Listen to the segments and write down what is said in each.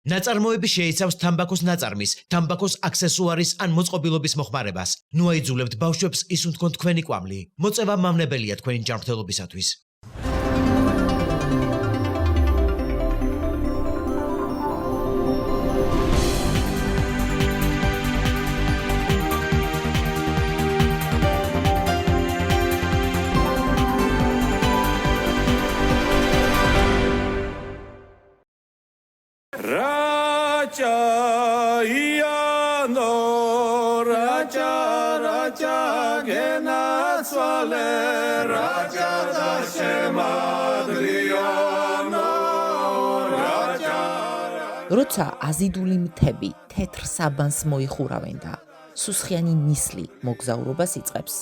ნაწარმოები შეიცავს თამბაქოს ნაწარმის, თამბაქოს აქსესუარის ან მოწყობილობის მოხმარებას. ნუ აიძულებთ ბავშვებს ისუნ თქვენ თქვენი კვამლი. მოწევა მამნებელია თქვენი ჯანმრთელობისათვის. როცა აზიდული მთები თეთრ საბანს მოიხურავენ და სუსხიანი ნისლი მოგზაურობას იწყებს,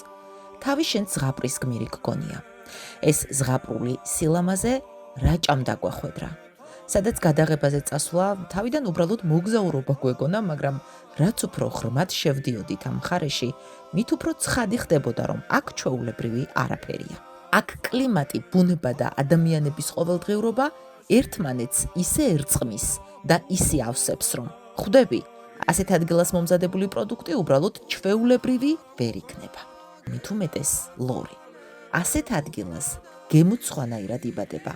თავი შენ ზღაპრის გმირი გგონია. ეს ზღაპრული სილამაზე რაჭამ დაგვახვედრა. სადაც გადაღებაზე წასვლა თავიდან უბრალოდ მოგზაურობა გვეგონა, მაგრამ რაც უფრო ღრმად შევდიოდით ამ მხარეში, მით უფრო ცხადი ხდებოდა, რომ აქ ჩვეულებრივი არაფერია. აქ კლიმატი, ბუნება და ადამიანების ყოველდღიურობა ერთმანეთს ისე ერწყმის და ისე ავსებს, რომ ხვდები, ასეთ ადგილას მომზადებული პროდუქტი უბრალოდ ჩვეულებრივი ვერ იქნება. მით უმეტეს ლორი. ასეთ ადგილას გემუცხვანაირად იბადება.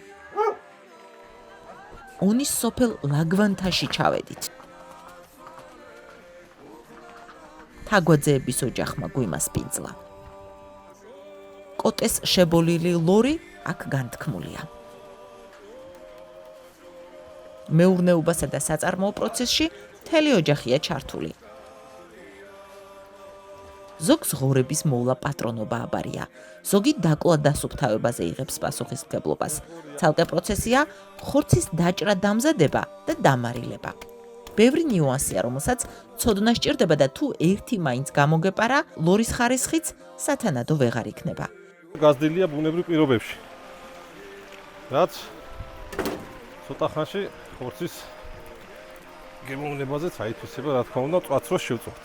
ონის სოფელ ლაგვანთაში ჩავედით. თაგვაძეების ოჯახმა გვიმასპინძლა. კოტეს შებოლილი ლორი აქ განთქმულია. მეურნეობასა და საწარმოო პროცესში მთელი ოჯახია ჩართული. ზოგს ღორების მოვლა პატრონობა აბარია, ზოგი დაკლა დასუფთავებაზე იღებს პასუხისმგებლობას. ცალკე პროცესია ხორცის დაჭრა დამზადება და დამარილება. ბევრი ნიუანსია, რომელსაც ცოდნა სჭირდება და თუ ერთი მაინც გამოგეპარა, ლორის ხარისხიც სათანადო ვეღარ იქნება. გაზრდილია ბუნებრივ პირობებში. რაც ცოტა ხანში ხორცის გემოვნებაზეც აითვისება, რა თქმა უნდა, წვაცროს შევწყვეტ.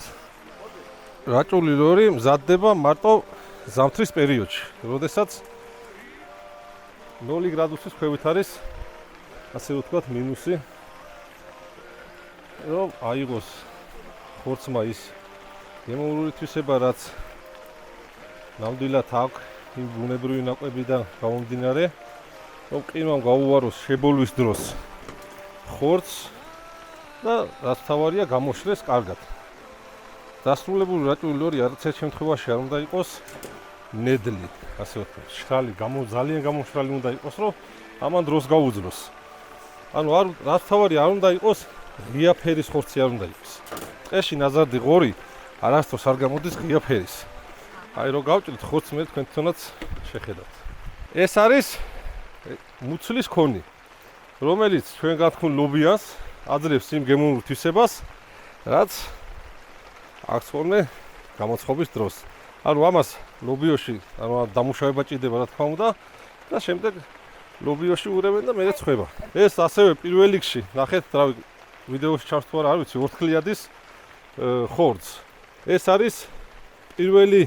რაჭული ლორი მზადდება მარტო ზამთრის პერიოდში, როდესაც 0 გრადუსის ქვევით არის, ასე ვთქვათ, მინუსი, რომ აიღოს ხორცმა ის გემოვნური თვისება, რაც ნამდვილად აქვს იმ ბუნებრივი ნაკვებიდან გამომდინარე, რომ ყინვამ გაუვაროს შებოლვის დროს ხორცს და რაც თავარია გამოშლეს კარგად. დასრულებული რაჭული ლორი არც ერთ შემთხვევაში არ უნდა იყოს ნედლი, ასე ვთქვათ, შრალი, ძალიან გამოშრალი უნდა იყოს, რომ ამან დროს გაუძლოს. ანუ რაც თავარია არ უნდა იყოს ღია ფერის ხორცი არ უნდა იყოს. ტყეში ნაზარდი ღორი არასდროს არ გამოდის ღია ფერის. აი რომ გავჭრით ხორცს მე თქვენ თვითონაც შეხედავთ. ეს არის მუცლის ქონი, რომელიც ჩვენ გათქმულ ლობიანს აძლევს იმ გემოვნურ თვისებას, რაც აქვს ხოლმე გამოცხობის დროს. ანუ ამას ლობიოში, ანუ დამუშავება ჭირდება, რა თქმა უნდა, და შემდეგ ლობიოში ურევენ და მე წვება. ეს ასევე პირველ რიგში, ნახეთ, რა ვიდეოში ჩავს თუ არა, არ ვიცი, ორთქლიადის ხორცს. ეს არის პირველი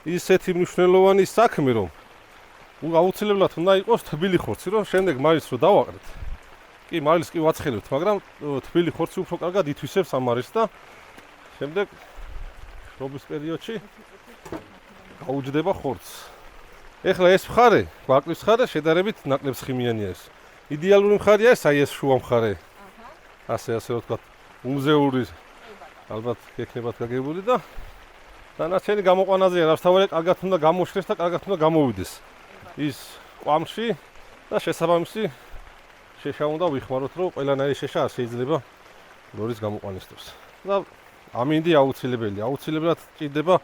ისეთი მნიშვნელოვანი საქმე, რომ აუცილებლად უნდა იყოს თბილი ხორცი, რომ შემდეგ მარილს რო დავაყრეთ. კი, მარილს კი ვაცხელებთ, მაგრამ თბილი ხორცი უფრო კარგად ითვისებს ამ მარილს და შემდეგ შრობის პერიოდში გაუჯდება ხორცს. ეხლა ეს მხარე, გვაკვლის მხარე შედარებით ნაკლებს ხიმიანია ეს. იდეალური მხარეა ეს, აი ეს შუა მხარე. ასე ვთქვათ, უმზეური ალბათ ექნებათ გაგებული და დანარჩენი გამოყვანაზეა, რაც თავარია კარგად უნდა გამოშლეს და კარგად უნდა გამოვიდეს. ის კვამში და შესაბამისი შეშა უნდა ვიხმაროთ, რომ ყველანაირი შეშა არ შეიძლება ლორის გამოყვანის დროს. და ამინდი აუცილებელია, აუცილებლად ჭირდება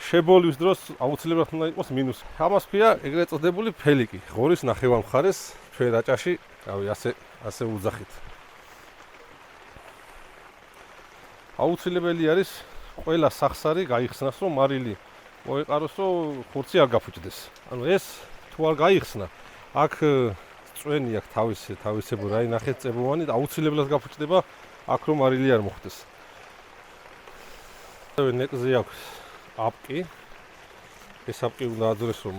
შებოლვის დროს, აუცილებლად უნდა იყოს მინუსი. ამას ქვია ეგრეთ წოდებული ფელიკი, ღორის ნახევარ მხარეს ჩვენ რაჭაში, რავი, ასე უძახით. აუცილებელი არის ყველა სახსარი გაიხსნას, რომ მარილი მოეყაროს, რომ ხორცი არ გაფუჭდეს. ანუ ეს თუ არ გაიხსნა, აქ წვენი აქვს თავისებური, აი ნახეთ წებოვანი და აუცილებლად გაფუჭდება, აქ რომ მარილი არ მოხდეს. ნეკზე აქვს აპკი. ეს აპკი უნდა აძურეს, რომ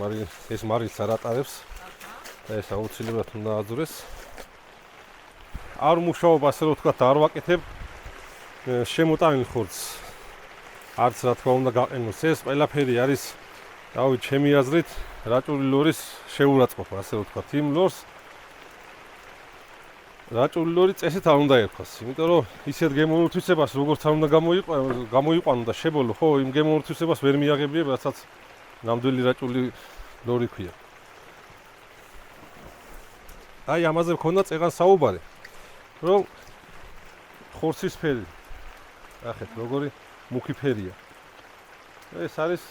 ეს მარილს არ ატარებს და ეს აუცილებლად უნდა აძურეს. არ მუშაობ, ასე რომ ვთქვათ, არ ვაკეთებ შემოტანილ ხორცს. არც რა თქმა უნდა გაყენოს. ეს ყველაფერი არის, რავი, ჩემი აზრით, რაჭული ლორის შეურაცხყოფა, ასე რომ ვთქვათ, იმ ლორს რაჭული ლორი წესით არ უნდა ერქვას, იმიტომ რომ ისეთ გემოვნთვისებას როგორც არ უნდა გამოიყვანო და შებოლო, ხო, იმ გემოვნთვისებას ვერ მიაღებიებ, რასაც ნამდვილი რაჭული ლორი ქვია. აი ამაზე მქონდა წეღან საუბარი, რომ ხორცის ფერი, ახეთ როგორი მუქი ფერია. ეს არის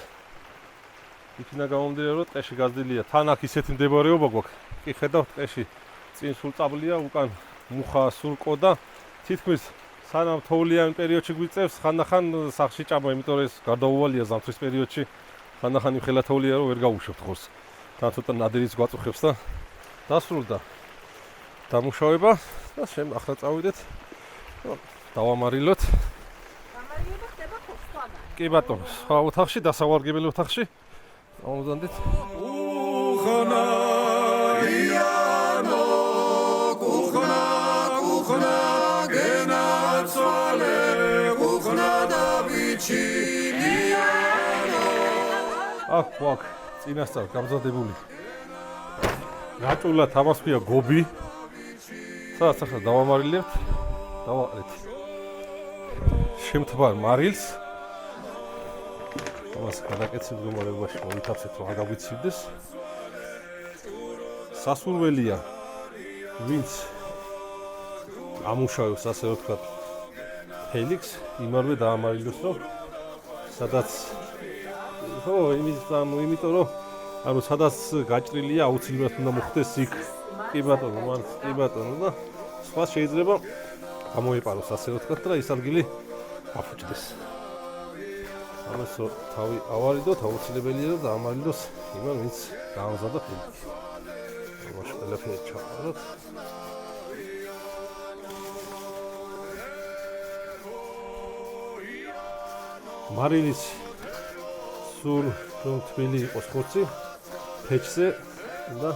იქნა გამომდინარე, რომ ტყეში გაზრდილია. თან აქ ისეთი მდებარეობა გვაქვს. კი ხედავთ ტყეში წინ სულ წაბლია, უკან მუხა სულ ყოდა. თითქმის სანამ თოვლიან პერიოდში გვიწევს, ხანდახან სახში ჭამა, იმიტომ რომ ეს გარდაუვალია ზამთრის პერიოდში. ხანდახან იმ ხელა თოვლია, რომ ვერ გავუშვებთ ხორცს. თან ცოტა ნადირიც გვაწუხებს და დასრულდა დამუშავება და ახლა წავიდეთ. დავამარილოთ. გამარილება ხდება ხოლმე. კი ბატონო, სხვა ოთახში, დასავარგებელი ოთახში. ამოდანდით. აქ ვაკ წინასწარ გამზადებული. რაჭულად ამას ქვია გობი. სადაც ახლა დავამარილებთ, დავაყრეთ. შემთბარ მარილს. ამას გადაკეთებ მდგომარეობაში მოვითავსეთ, რომ არ გაგვიცივდეს. სასურველია, ვინც ამუშავებს, ასე რომ ვთქვათ, ფელიქს, იმარვე დაამარილოს, რომ სადაც ხო, იმიტომ რომ ანუ სადაც გაჭრილია, აუცილებლად უნდა მოხდეს იქ. კი ბატონო, მან კი ბატონო და სხვა შეიძლება გამოიპაროს, ასე რომ ვთქვათ, და ის ადგილი აფუჭდეს. ამას თავი ავარიდოთ, აუცილებელია და დაამარილოს იმან, ვინც დაამზადა ფელიქი. ამაში ყველაფერი ჩავყაროთ. მარილის სულ რომ თბილი იყოს ხორცი, ფეჩზე და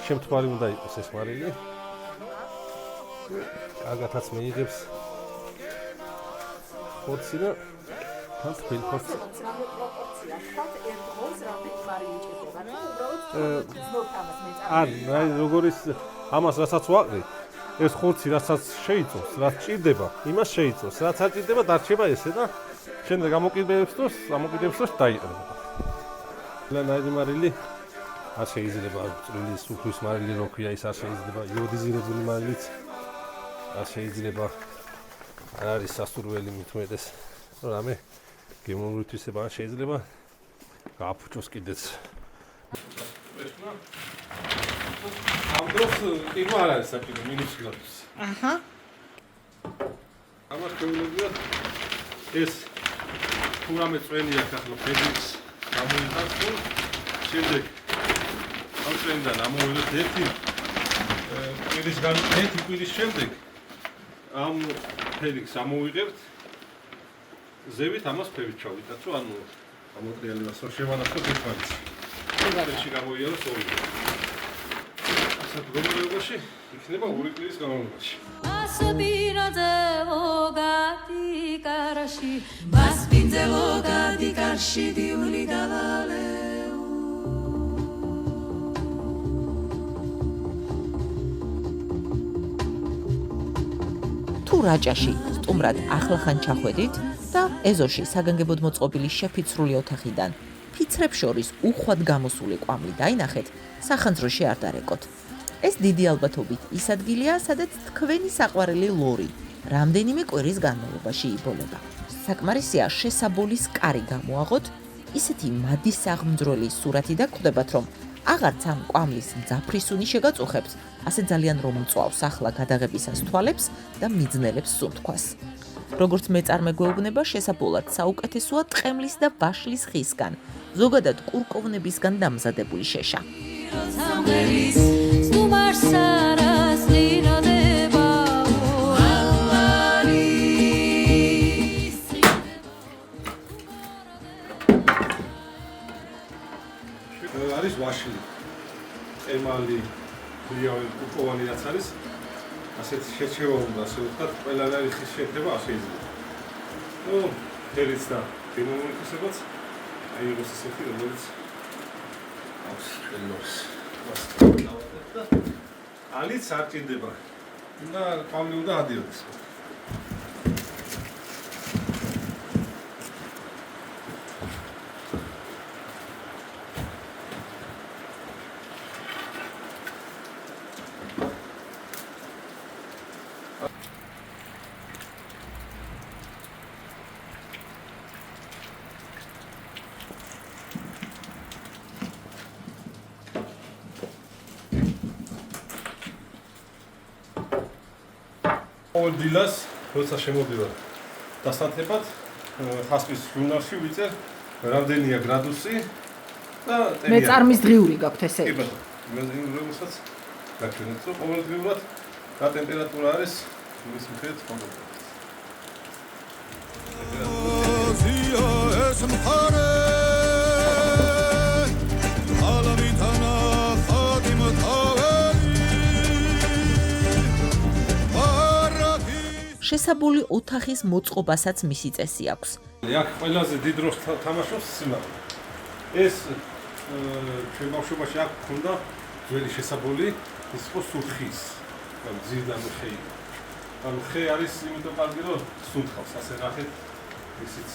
შემთხვარი უნდა იყოს ეს მარილი. კარგათაც მიიღებს ხორცი და თან თბილი ხორცი. რამდენი პროპორცია ხარ ერთ ღორს რამდენი მარილი ჭირდება? თუ უბრალოდ ზნოთ ამას მეწარმე. აი როგორის ამას რასაც ვაყრი, ეს ხორცი რასაც შეიწოს, რაც ჭირდება, იმას შეიწოს, რაც არ ჭირდება, დარჩება ესე და შემდეგ ამოკიდებს დროს დაიყრება. ლანაიდი მარილი არ შეიძლება, წვრილი სუფრის მარილი რო ქვია, ის არ შეიძლება, იოდიზირებული მარილიც არ შეიძლება. არ არის სასურველი მithumetes, რომ რამე გემოვნთვისება არ შეიძლება გააფუჭოს კიდეც. ამ დროს ყირვა არ არის საჭირო, -. გრადუსი. აჰა. ამას შეუძლიათ ეს თუ რამე წვენი აქვს ახლა ფეჯის გამოიტანო, შემდეგ ამ წვენიდან ამოვიღოთ ერთი კვირის შემდეგ ამ ფეჯს ამოვიღებთ, ზევით ამას ფევით ჩავიტანთ, რომ ანუ ამოტრიალებას რომ შევანახოთ ერთმანეთს. ფეჯში გამოიაროს ორი. ასეთ მდგომარეობაში იქნება ორი კვირის განმავლობაში. თუ რაჭაში სტუმრად ახლახან ჩახვედით და ეზოში საგანგებოდ მოწყობილი შეფიცრული ოთახიდან ფიცრებს შორის უხვად გამოსული კვამლი დაინახეთ, სახანძროში არ დარეკოთ. ეს დიდი ალბათობით ის ადგილია, სადაც თქვენი საყვარელი ლორი რამდენიმე კვირის განმავლობაში იბოლება. საკმარისია შესაბოლის კარი გამოაღოთ, ისეთი მადი საღმძვრელი სურათი და გვხვდებათ, რომ აღარც ამ კვამლის მძაფრისუნი შეგაწუხებს, ასე ძალიან რომ მწვავს ახლა გადაღებისას თვალებს და მიძნელებს სუნთქვას. როგორც მეწარმე გვეუბნება, შესაბოლად საუკეთესოა ტყემლის და ვაშლის ხისგან, ზოგადად კურკოვნებისგან დამზადებული შეშა. არის ვაშლი, ემალი, ბრიავი, კურკოვანი რაც არის. ასეთი შეჩევა უნდა, ასე ვთქვათ, ყველანაირი ხის შექება არ შეიძლება. ნუ, ფერიც და დემონიკისებაც აი ეს ისეთი, რომელიც აქვს ხელნოს. ალიც არ ჭირდება. და ყვავილი უნდა ადიოდეს. ყოველ დილას, როცა შემოდივარ დასათებად, ხასპის ჟურნალში ვიწერ რამდენია გრადუსი და ტემპერატურა. მეწარმის დღიური გაქვთ ესე კი იგი. ბატონო, რომელსაც გაჩვენეთ, რომ ყოველდღიურად რა ტემპერატურა არის, იმის მიხედვით კონტროლდება. შესაბული ოთახის მოწყობასაც მისი წესი აქვს. აქ ყველაზე დიდ დროს თამაშობს სიმაღლე. ეს ჩვენ ბავშვობაში აქ ქონდა ძველი შესაბული, ის იყო სუთხის. ანუ ძირიდან ხე. ანუ ხე არის იმიტომ კარგი რომ სუთხავს, ასე ნახეთ. ისიც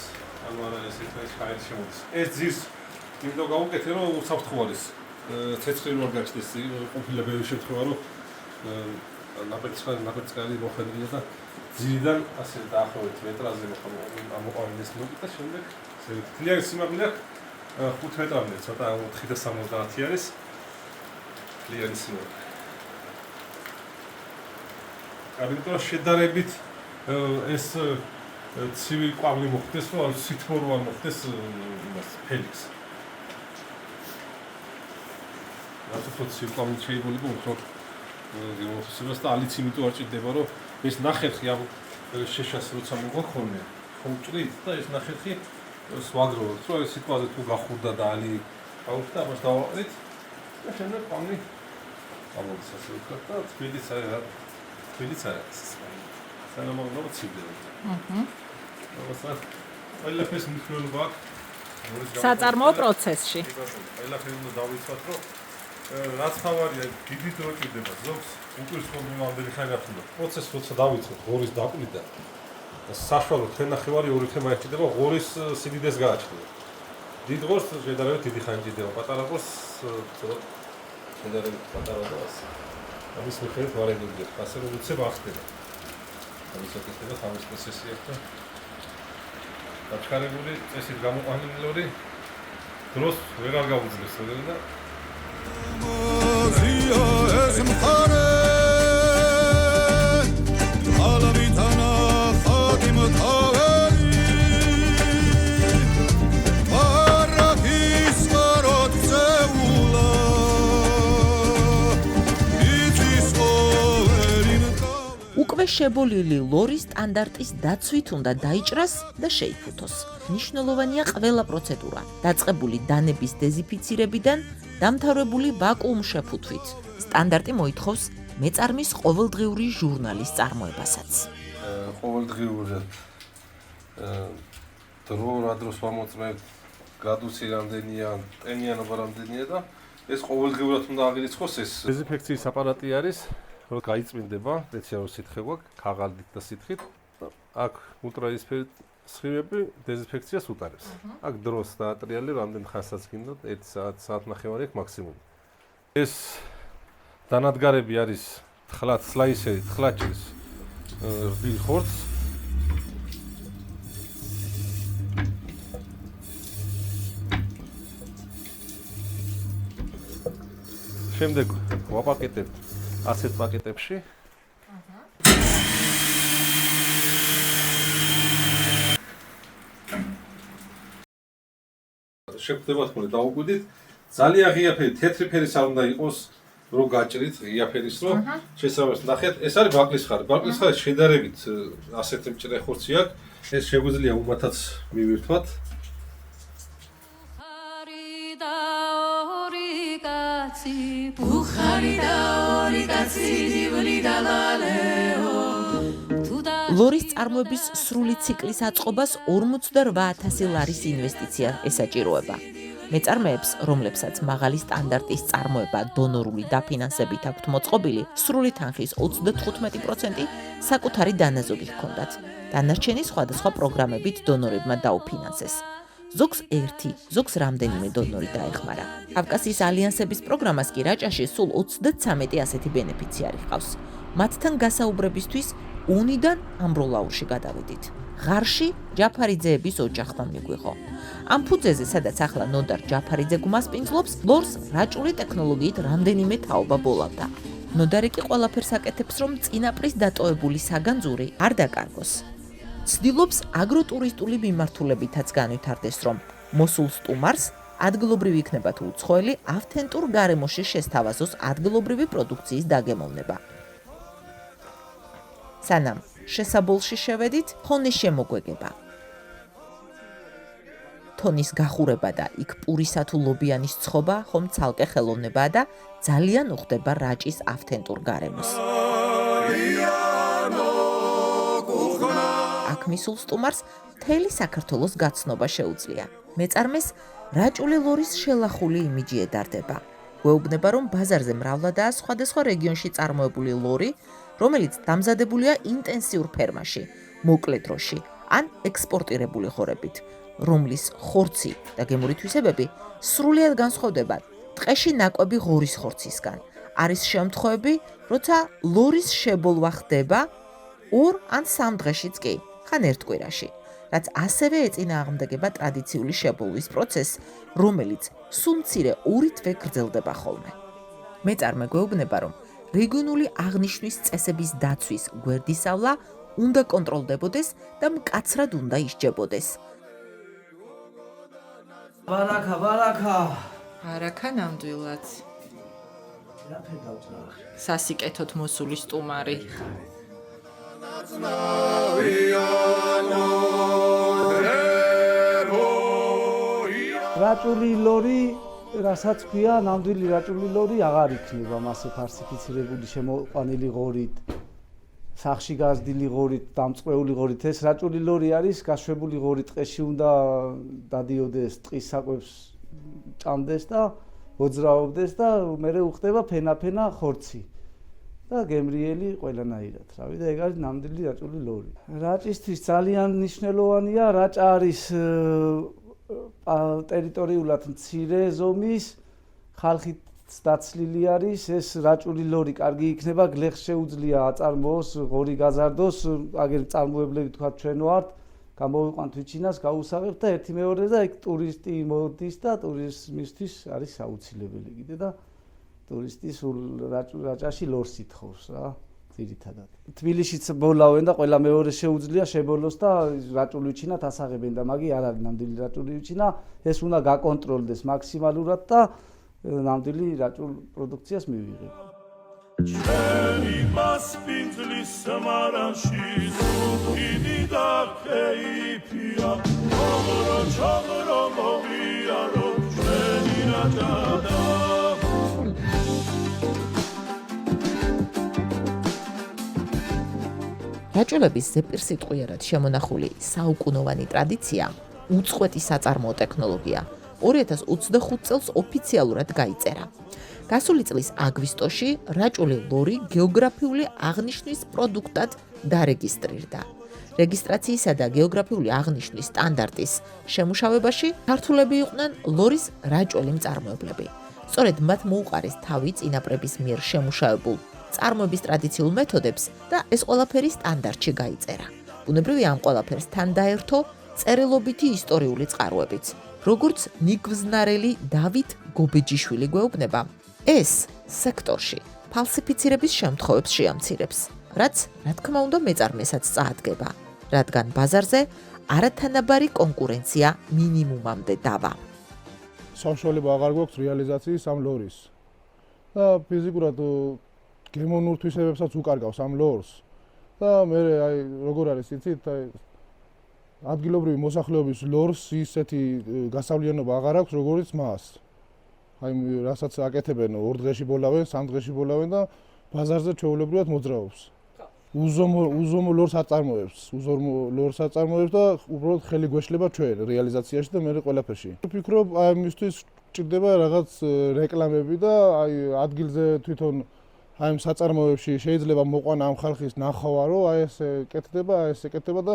ანუ არა ესე ხაერ შემოდის. ეს ძირს იმიტომ გავუკეთე რომ უსაფრთხოა. ცეცხლი რო არ გაჩნდეს, ყოფილა ბევრი შემთხვევა რომ ნაპერწკალი მოხდია და ძირიდან ასე დაახლოებით მეტრაზე მოყვანილეს მოკიდა შემდეგ თლიანი სიმაღლე აქვს 5 მეტრამდე ცოტა 4.70 არის თლიანი სიმაღლე. ამიტომ შედარებით ეს ცივი ყვავილი მოხდეს რომ არ სითბორო არ მოხდეს იმას ფელიქს. რატო ცივი ყვავილი შეიძლება უფრო გემოსებას და ალიც იმიტომ არ ჭირდება რომ ეს ნახერხი ამ შეშას როცა მოგახონე ხომჭრით და ეს ნახერხი სვაგროვოთ რომ ეს სიტყვაზე თუ გახურდა და ალი გავუხდა ამას დავაყრით და შემდეგ პანი ამოდის ასე ვქოთ და თბილიც არის სანამ ცივდება. რაღაცა ყველაფერს მნიშვნელობა აქვს საწარმოო პროცესში. ყველაფერი უნდა დავიცვათ რომ რაც თავარია დიდი დრო ჭირდება ზოგს უყურს ხოლმე რამდენი ხანი ახლა პროცესი როცა დავიწყოთ ღორის დაკვირდა და საშუალო თენახევარი 2 თემა ეჭდება ღორის სიდიდეს გააჩნია. დიდ ღორს შედარებით დიდი ხანი ჭირდება, პატარა ღორს შედარებით პატარა და ასე. ამის მიხედვით ვარენდები ასე რომ უცებ ახდება. ამის ეკეთება თავის პროცესი აქვს და დაჩქარებული წესით გამოყვანილ დროს ვეღარ გაუძლებს და უკვე შებოლილი ლორი სტანდარტის დაცვით უნდა დაიჭრას და შეიფუთოს. მნიშვნელოვანია ყველა პროცედურა, დაწყებული დანების დეზინფიცირებიდან დამთავრებული ვაკუუმ შეფუთვით. სტანდარტი მოითხოვს მეწარმის ყოველდღიური ჟურნალის წარმოებასაც. ყოველდღიურად დრო რა დროს ვამოწმებთ, გრადუსი რამდენია, ტენიანობა რამდენია და ეს ყოველდღიურად უნდა აღირიცხოს ეს. დეზინფექციის აპარატი არის, რომ გაიწმინდება, სპეციალური სითხე გვაქვს, ქაღალდით და სითხით. აქ ультраისფერი სხივები დეზინფექციას უტარებს. აქ დროს დაატრიალი, რამდენ ხანსაც გინდათ, 1 საათ, საათნახევარი აქვს მაქსიმუმ. ეს დანადგარები არის თხლად სლაისერი, თხლაჭრის რბილ ხორცს. შემდეგ ვაპაკეტებთ ასეთ პაკეტებში. შეგვდება თქო დაუკვირდით ძალიან ღია ფერი, თეთრი ფერის არ უნდა იყოს, რომ გაჭრით ღია ფერის რომ შესაბამისად ნახეთ, ეს არის ბაკლის ხარი. ბაკლის ხარი შედარებით ასეთი მჭრე ხორცი აქვს, ეს შეგვიძლია უმათაც მივირთვათ. ლორის წარმოების სრული ციკლის აწყობას 48,000 ლარის ინვესტიცია ესაჭიროება. მეწარმეებს, რომლებსაც მაღალი სტანდარტის წარმოება დონორული დაფინანსებით აქვთ მოწყობილი, სრული თანხის 35% საკუთარი დანაზოგი ჰქონდათ. დანარჩენი სხვადასხვა პროგრამებით დონორებმა დაუფინანსეს. ზოგს ერთი, ზოგს რამდენიმე დონორი დაეხმარა. კავკასიის ალიანსების პროგრამას კი რაჭაში სულ 33 ასეთი ბენეფიციარი ჰყავს. მათთან გასაუბრებისთვის უნიდან ამბროლაურში გადავედით. ღარში ჯაფარიძეების ოჯახთან მიგვიღო. ამ ფუძეზე, სადაც ახლა ნოდარ ჯაფარიძე გუმასპინძლობს, ლორს რაჭული ტექნოლოგიით რამდენიმე თაობა ბოლავდა. ნოდარი კი ყველაფერს აკეთებს, რომ წინაპრის დატოვებული საგანძური არ დაკარგოს. ცდილობს აგროტურისტული მიმართულებითაც განვითარდეს, რომ მოსულ სტუმარს ადგილობრივი იქნება თუ უცხოელი, ავთენტურ გარემოში შესთავაზოს ადგილობრივი პროდუქციის დაგემოვნება. სანამ შესაბოლში შევედით, ხონე შემოგვეგება. თონის გახურება და იქ პურისა თუ ლობიანის ცხობა ხომ ცალკე ხელოვნებაა და ძალიან უხდება რაჭის ავთენტურ გარემოს. აქ მისულ სტუმარს მთელი საქართველოს გაცნობა შეუძლია. მეწარმეს რაჭული ლორის შელახული იმიჯი ედარდება. გვეუბნება, რომ ბაზარზე მრავლადაა სხვადასხვა რეგიონში წარმოებული ლორი, რომელიც დამზადებულია ინტენსიურ ფერმაში, მოკლე დროში, ან ექსპორტირებული ღორებით, რომლის ხორცი და გემური თვისებები სრულიად განსხვავდება ტყეში ნაკვები ღორის ხორცისგან. არის შემთხვევები, როცა ლორის შებოლვა ხდება 2 ან 3 დღეშიც კი, ხან ერთ კვირაში, რაც ასევე ეწინააღმდეგება ტრადიციული შებოლვის პროცესს, რომელიც სულ მცირე 2 თვე გრძელდება ხოლმე. მეწარმე გვეუბნება, რომ რეგიონული აღნიშვნის წესების დაცვის გვერდისავლა უნდა კონტროლდებოდეს და მკაცრად უნდა ისჯებოდეს. ბარაქა ნამდვილად. სასიკეთოდ მოსული სტუმარი. რაჭული ლორი, რასაც ქვია, ნამდვილი რაჭული ლორი აღარ იქნება მასე ფარსიფიცირებული შემოყვანილი ღორით, სახში გაზრდილი ღორით, დამწყვეული ღორით. ეს რაჭული ლორი არის გაშვებული ღორი, ტყეში უნდა დადიოდეს, ტყის საკვებს ჭამდეს და მოძრაობდეს და მერე უხდება ფენა ხორცი და გემრიელი ყველანაირად. რავი და ეგ არის ნამდვილი რაჭული ლორი. რაჭისთვის ძალიან მნიშვნელოვანია, რაჭა არის ტერიტორიულად მცირე ზომის, ხალხით დაცლილი არის, ეს რაჭული ლორი კარგი იქნება, გლეხს შეუძლია აწარმოოს, ღორი გაზარდოს, აგერ წარმოებლები თქვა ჩვენ ვართ, გამოვიყვანთ ვიჩინას, გაუსაღებთ და ერთი მეორე და ეგ ტურისტი მოდის და ტურიზმისთვის არის საუცილებელი კიდე და ტურისტი სულ რაჭაში ლორს ითხოვს რა, ძირითადად. თბილისშიც ბოლავენ და ყველა მეორე შეუძლია შებოლოს და რაჭული ვიჩინათ ასაღებენ და მაგი არ არის ნამდვილი რაჭული ვიჩინა, ეს უნდა გაკონტროლდეს მაქსიმალურად და ნამდვილი რაჭულ პროდუქციას მივიღებ. ჩვენი მასპინძლის სამარაში სუქიდი და ქეიფია ჩოგრო მოვიარო ჩვენი რაჭადა რაჭულების ზეპირსიტყვიერად შემონახული საუკუნოვანი ტრადიცია უწყვეტი საწარმოო ტექნოლოგია 2025 წელს ოფიციალურად გაიწერა. გასული წლის აგვისტოში რაჭული ლორი გეოგრაფიული აღნიშვნის პროდუქტად დარეგისტრირდა. რეგისტრაციისა და გეოგრაფიული აღნიშვნის სტანდარტის შემუშავებაში ქართულები იყვნენ ლორის რაჭული მწარმოებლები. სწორედ მათ მოუყარეს თავი წინაპრების მიერ შემუშავებულ წარმოების ტრადიციულ მეთოდებს და ეს ყველაფერი სტანდარტში გაიწერა. ბუნებრივია ამ ყველაფერს თან დაერთო წერილობითი ისტორიული წყაროებიც. როგორც ნიგვზნარელი დავით გობეჯიშვილი გვეუბნება, ეს სექტორში ფალსიფიცირების შემთხვევებს შეამცირებს, რაც, რა თქმა უნდა, მეწარმესაც წაადგება, რადგან ბაზარზე არათანაბარი კონკურენცია მინიმუმამდე დავა. საშუალება აღარ გვაქვს რეალიზაციის ამ ლორის. და ფიზიკურად გემონურ თვისებებსაც უკარგავს ამ ლორს. და მე აი როგორ არის იცით, აი ადგილობრივი მოსახლეობის ლორს ისეთი გასავლიანობა აღარ აქვს, როგორც მას. აი რასაც აკეთებენ 2 დღეში ბოლავენ, 3 დღეში ბოლავენ და ბაზარზე ჩვეულებრივად მოძრაობს. უზომო ლორს აწარმოებს, და უბრალოდ ხელი გვეშლება ჩვენ რეალიზაციაში და მე ყველაფერში. ვფიქრობ, აი მისთვის ჭირდება რაღაც რეკლამები და აი ადგილზე თვითონ აი ამ საწარმოებში შეიძლება მოყვანა ამ ხალხის ნახვა, რომ აი ეს ეკეთება და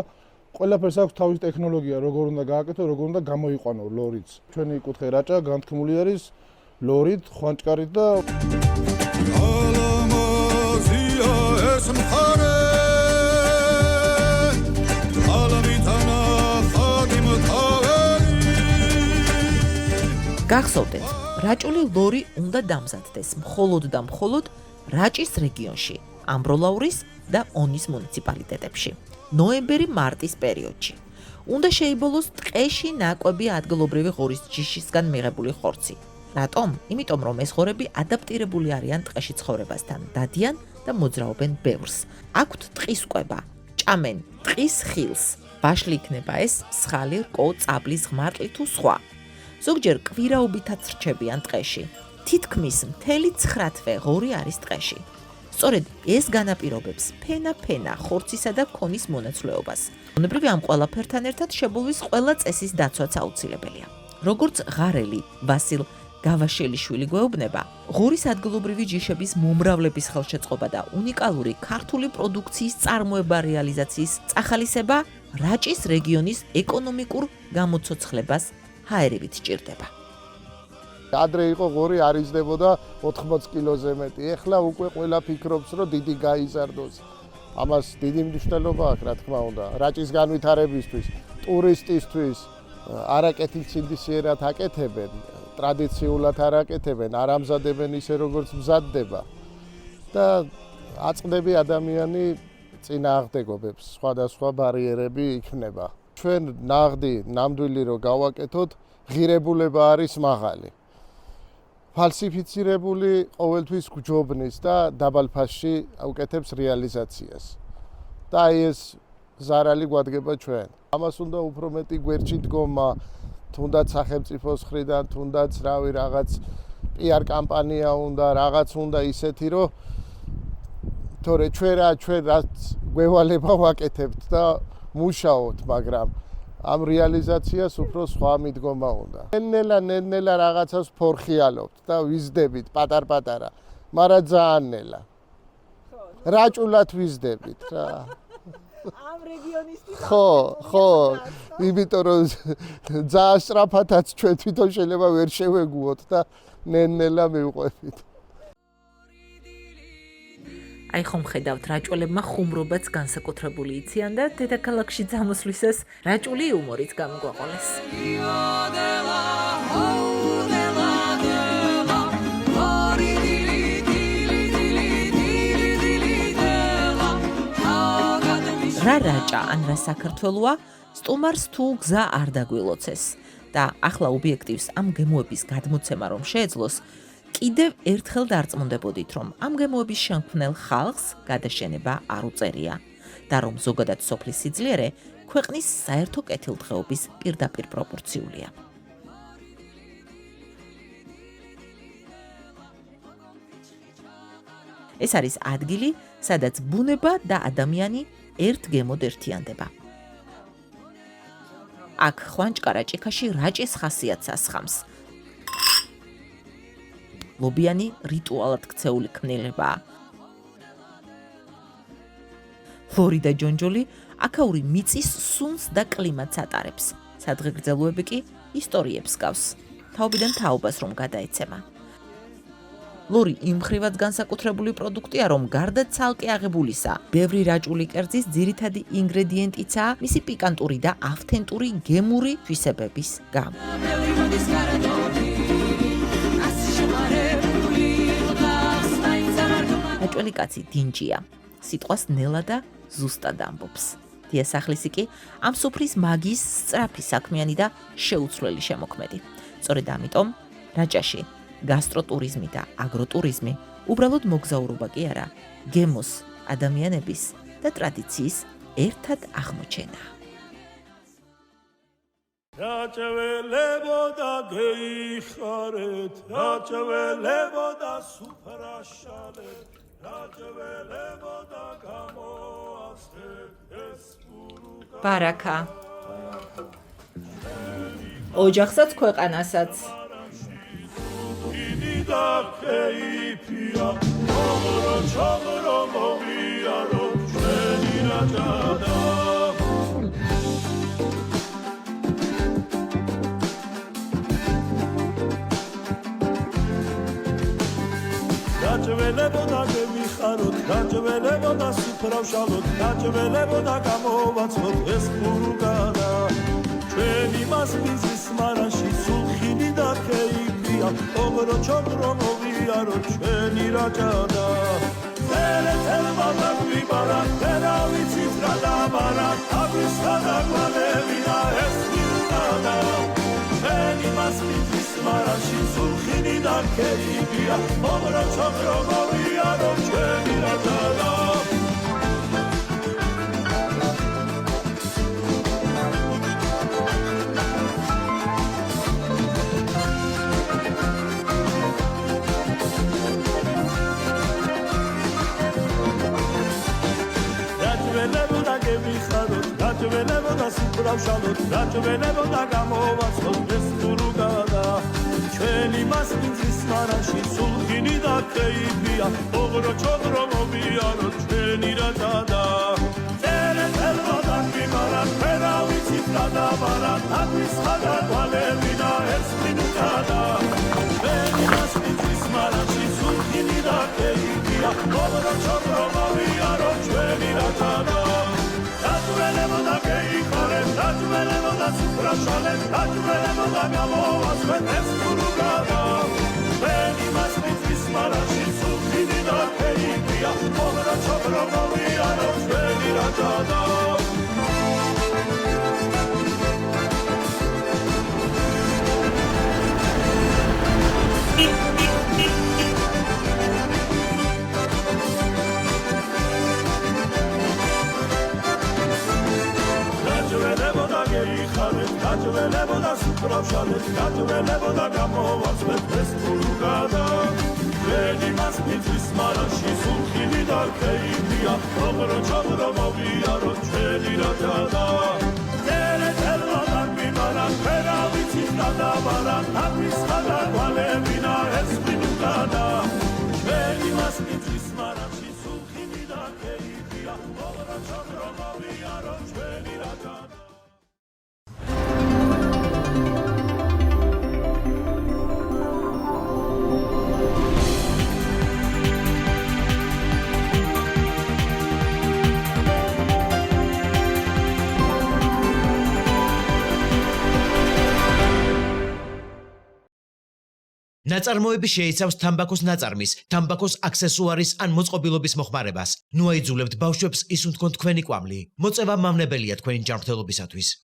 ყველაფერს აქვს თავის ტექნოლოგია, როგორ უნდა გააკეთო, როგორ უნდა გამოიყვანო ლორიც. ჩვენი კუთხე რაჭა განთქმული არის ლორით, ხვანჭკარით და გახსოვდეთ, რაჭული ლორი უნდა დამზადდეს მხოლოდ და მხოლოდ რაჭის რეგიონში, ამბროლაურის და ონის მუნიციპალიტეტებში, ნოემბერი-მარტის პერიოდში. უნდა შეიბოლოს ტყეში ნაკვები ადგილობრივი ღორის ჯიშისგან მიღებული ხორცი. რატომ? იმიტომ რომ ეს ღორები ადაპტირებული არიან ტყეში ცხოვრებასთან, დადიან და მოძრაობენ ბევრს. აქვთ ტყის კვება, ჭამენ ტყის ხილს. ბაშლი იქნება ეს სხალი, რკო, წაბლის ღმარტლი თუ სხვა. ზოგჯერ კვირაობითაც რჩებიან ტყეში. თითქმის მთელი 9 თვე ღორი არის ტყეში. სწორედ ეს განაპირობებს ფენა ხორცისა და ქონის მონაცვლეობას. ბუნებრივი ამ ყველაფერთან ერთად შებოლვის ყველა წესის დაცვაც აუცილებელია. როგორც ღარელი ვასილ გავაშელიშვილი გვეუბნება, ღორის ადგილობრივი ჯიშების მომრავლების ხელშეწყობა და უნიკალური ქართული პროდუქციის წარმოება რეალიზაციის წახალისება რაჭის რეგიონის ეკონომიკურ გამოცოცხლებას ჰაერივით ჭირდება. ადრე იყო ღორი არ იზრდებოდა 80 კილოზე მეტი. ეხლა უკვე ყველა ფიქრობს, რომ დიდი გაიზარდოს. ამას დიდი მნიშვნელობა აქვს, რა თქმა უნდა. რაჭის განვითარებისთვის, ტურისტისთვის არაკეთილცინდისიერად აკეთებენ, ტრადიციულად არ აკეთებენ, არ ამზადებენ ისე როგორც მზადდება. და აწყდები ადამიანი წინააღმდეგობებს, სხვადასხვა ბარიერები იქნება. ჩვენ ნაღდი ნამდვილი რო გავაკეთოთ, ღირებულება არის მაღალი. ფალსიფიცირებული ყოველთვის გვჯობნის და დაბალ ფასში უკეთებს რეალიზაციას. და აი ეს ზარალი გვადგება ჩვენ. ამას უნდა უფრო მეტი გვერდში დგომა, თუნდაც სახელმწიფოს მხრიდან, თუნდაც რაღაც PR კამპანია უნდა, რაღაც უნდა ისეთი, რომ თორე ჩვენ რაც გვევალება ვაკეთებთ და მუშაობთ, მაგრამ ამ რეალიზაციას უფრო სხვა მიდგომა უნდა. ნელ-ნელა რაღაცას ფორხიალობთ და ვიზდებით პატარ-პატარა, მაგრამ ძალიან ნელა. რაჭულად ვიზდებით რა. ამ რეგიონისთვის ხო, იმიტომ რომ ძალიან სწრაფადაც ჩვენ თვითონ შეიძლება ვერ შევეგუოთ და ნელ-ნელა მივყვებით. აი ხომ ხედავთ, რაჭულებმა ხუმრობაც განსაკუთრებული იციან და დედაქალაქში ძამოსვლისას რაჭული იუმორით გამგვაყოლეს. რა რაჭა ან რა საქართველოა, სტუმარს თუ გზა არ დაგვილოცეს და ახლა ობიექტივს ამ გემოების გადმოცემა რომ შეეძლოს, კიდევ ერთხელ დარწმუნდებოდით, რომ ამ გემოების შემქმნელ ხალხს გადაშენება არ უწერია და რომ ზოგადად სოფლის სიძლიერე ქვეყნის საერთო კეთილდღეობის პირდაპირ პროპორციულია. ეს არის ადგილი, სადაც ბუნება და ადამიანი ერთ გემოდ ერთიანდება. აქ ხვანჭკარა ჭიქაში რაჭის ხასიათს ასხამს. ლობიანი რიტუალად ქცეული ქმნილებაა. ლორი და ჯონჯოლი აქაური მიწის სუნს და კლიმატს ატარებს. სადღეგრძელოები კი ისტორიებს გავს. თაობიდან თაობას რომ გადაეცემა. ლორი იმ ხრივად განსაკუთრებული პროდუქტია, რომ გარდა ცალკე აღებულისა, ბევრი რაჭული კერძის ძირითადი ინგრედიენტიცაა მისი პიკანტური და ავთენტური გემური თვისებების გამო. რაჭველი კაცი დინჯია, სიტყვას ნელა და ზუსტად ამბობს. დიასახლისი კი ამ სუფრის მაგიის სწრაფი საქმიანი და შეუცვლელი შემოქმედი. სწორედ ამიტომ რაჭაში გასტროტურიზმი და აგროტურიზმი უბრალოდ მოგზაურობა კი არა, გემოს, ადამიანების და ტრადიციის ერთად აღმოჩენაა. რაჭველებოდა გეიხარეთ რაჭველებოდა სუფრაშალეთ რაჭველებოდა გამოასხეთ ეს გურუგა ბარაკა. ოჯახსაც ქვეყანასაც. და ქეიფია ოღრო ჩოღრო მოვიარო ჩვენი რაჯადა რაჭველებოდა გემიხაროთ რაჭველებოდა სუფრავშალოთ რაჭველებოდა გამოვაცხოთ ეს გურუგადა ჩვენი მასპინძლის მარანში სულხინი და ქეიფია ოღრო ჩოღრო მოვიარო ჩვენი რაჯადა ელეთელმა დაგვიბარა თერავიცით რა დამარა თავისა დაგვანევინა ეს გურუგადა ჩვენი მასპინძლის მარანში სულხინი და ქეიფია ოღრო ჩოღრო მოვიარო ჩვენი რაჯადა რაჭველებოდა სუფრავშალოთ რაჭველებოდა გამოვაცხოთ ეს გურუგადა ჩვენი მასპინძლის მარანში სულხინი და ქეიფია ოღრო ჩოღრო მოვიარო ჩვენი რაჯადა ელეთელმა დაგვიბარა თერავიცით რა დამარა თავის ხადაგვალევინა ეს გურუგადა ჩვენი მასპინძლის მარანში სულხინი და ქეიფია ოღრო ჩოღრო მოვიარო ჩვენი რაჯადა რაჭველებოდა გეიხარეთ რაჭველებოდა სუფრაშალეთ რაჭველებოდა გამოვაცხეთ ეს გურუგადა ჩვენი მასპინძლის მარანში სულხინი და ქეიფია ოღრო ჩოღრო მოვიარო ჩვენი რაჯადა რაჭველებოდა სუფრავშალეთ რაჭველებოდა გამოვაცხეთ ეს გურუგადა ჩვენი მასპინძლის მარანში სულხინი და ქეიფია ოღრო ჩოღრო მოვიარო ჩვენი რაჯადა ელეთელმა დაგვიბარა თერავიცით რა დამარა თავის ხადაგვალევინა ეს გურუგადა ჩვენი მასპინძლის მარანში სულხინი და ქეიფია ოღრო ჩოღრო მოვიარო ჩვენი რაჯადა ნაწარმოები შეიცავს თამბაქოს ნაწარმის, თამბაქოს აქსესუარის ან მოწყობილობის მოხმარებას. ნუ აიძულებთ ბავშვებს ისუნთქონ თქვენი კვამლი. მოწევა მავნებელია თქვენი ჯანმრთელობისათვის.